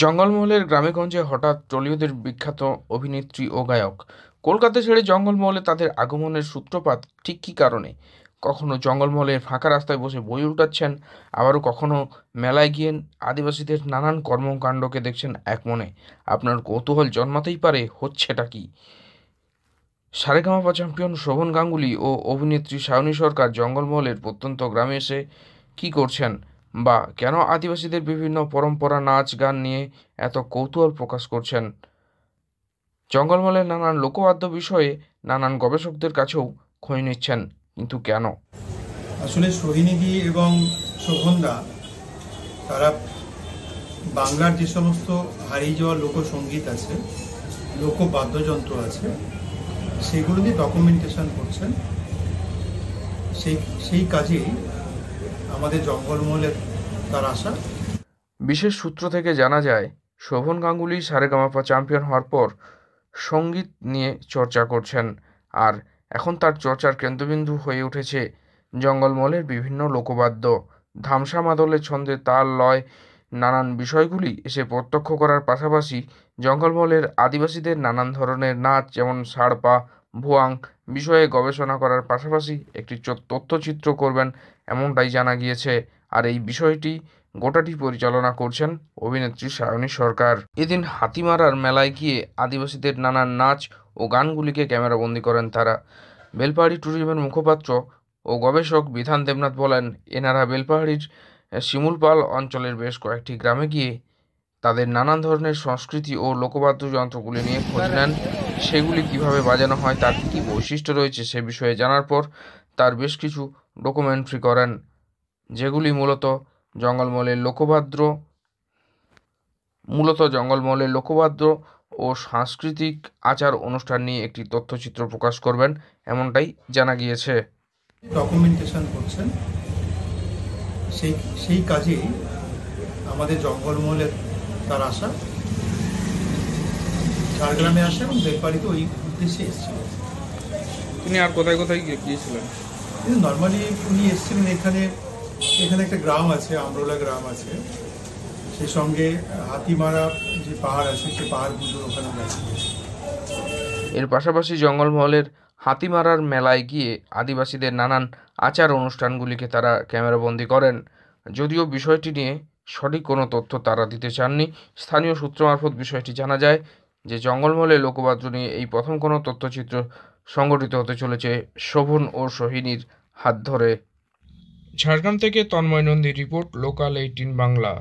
জঙ্গলমহলের গ্রামেগঞ্জে হঠাৎ টলিউডের বিখ্যাত অভিনেত্রী ও গায়ক কলকাতা ছেড়ে জঙ্গলমহলে তাদের আগমনের সূত্রপাত ঠিক কী কারণে? কখনো জঙ্গলমহলের ফাঁকা রাস্তায় বসে বই উল্টাচ্ছেন, আবারও কখনো মেলায় গিয়ে আদিবাসীদের নানান কর্মকাণ্ডকে দেখছেন একমনে। আপনার কৌতূহল জন্মাতেই পারে, হচ্ছেটা কি? সারেগামাপা চ্যাম্পিয়ন শোভন গাঙ্গুলি ও অভিনেত্রী সায়নী সরকার জঙ্গলমহলের প্রত্যন্ত গ্রামে এসে কী করছেন, বা কেন আদিবাসীদের বিভিন্ন পরম্পরা, নাচ গান নিয়ে এত কৌতূহল প্রকাশ করছেন? জঙ্গলমহলের নানান লোকবাদ্য বিষয়ে নানান গবেষকদের কাছেও খোঁজ নিচ্ছেন, কিন্তু কেন? আসলে সোহিনীদি এবং শোভনদা তারা বাংলার যে সমস্ত হারিয়ে যাওয়া লোকসঙ্গীত আছে, লোকবাদ্যযন্ত্র আছে, সেগুলো দিয়ে ডকুমেন্টেশন করছেন। সেই কাজেই আমাদের জঙ্গলমহলের তার আশা। বিশেষ সূত্র থেকে জানা যায়, শোভন গাঙ্গুলি সারেগামাপা চ্যাম্পিয়ন হওয়ার পর সঙ্গীত নিয়ে চর্চা করছেন, আর এখন তার চর্চার কেন্দ্রবিন্দু হয়ে উঠেছে জঙ্গলমহলের বিভিন্ন লোকবাদ্য। ধামসা মাদলের ছন্দে তাল, লয়, নানান বিষয়গুলি এসে প্রত্যক্ষ করার পাশাপাশি জঙ্গলমহলের আদিবাসীদের নানান ধরনের নাচ, যেমন সাড়পা, ভুয়াং বিষয়ে গবেষণা করার পাশাপাশি একটি তথ্যচিত্র করবেন, এমনটাই জানা গিয়েছে। আর এই বিষয়টি গোটাটি পরিচালনা করছেন অভিনেত্রী সায়নী সরকার। এদিন হাতিমারার মেলায় গিয়ে আদিবাসীদের নানান নাচ ও গানগুলিকে ক্যামেরাবন্দি করেন তারা। বেলপাহাড়ি ট্যুরিজমের মুখপাত্র ও গবেষক বিধান দেবনাথ বলেন, এনারা বেলপাহাড়ির শিমুলপাল অঞ্চলের বেশ কয়েকটি গ্রামে গিয়ে তাদের নানান ধরনের সংস্কৃতি ও লোকবাদ্যযন্ত্রগুলি নিয়ে খোঁজ নেন। সেগুলি কিভাবে বাজানো হয়, তার কী কী বৈশিষ্ট্য রয়েছে সে বিষয়ে জানার পর তার বেশ কিছু ডকুমেন্টারি করেন, যেগুলি জঙ্গলমহলের লোকবাদ্য ও সাংস্কৃতিক আচার অনুষ্ঠান নিয়ে একটি তথ্যচিত্র প্রকাশ করবেন, এমনটাই জানা গিয়েছে। ডকুমেন্টেশন করছেন। সেই কাজেই আমাদের জঙ্গলমহলের তার আশা। ঝাড়গ্রামে আসে এবং বেলপাহাড়িতে ওই উদ্দেশ্যে এসেছিল। তিনি আর কোথায় কোথায় গিয়েছিলেন? কিন্তু নর্মালি উনি এসেছিলেন এখানে একটা গ্রাম আছে, আমরোলা গ্রাম আছে, সেই সঙ্গে হাতিমারা যে পাহাড় আছে, সেই পাহাড়গুলোর ওখানে গেছে। এর পাশাপাশি জঙ্গলমহলের হাতিমারার মেলায় গিয়ে আদিবাসীদের নানান আচার অনুষ্ঠানগুলিকে তারা ক্যামেরাবন্দি করেন। যদিও বিষয়টি নিয়ে সঠিক কোনো তথ্য তারা দিতে চাননি, স্থানীয় সূত্র মারফত বিষয়টি জানা যায় যে জঙ্গলমহলের লোকবাদ্য নিয়ে এই প্রথম কোনো তথ্যচিত্র সংগঠিত হতে চলেছে শোভন ও সোহিনীর হাত ধরে। ঝাড়গ্রাম থেকে তন্ময় নন্দীর রিপোর্ট, লোকাল 18 বাংলা।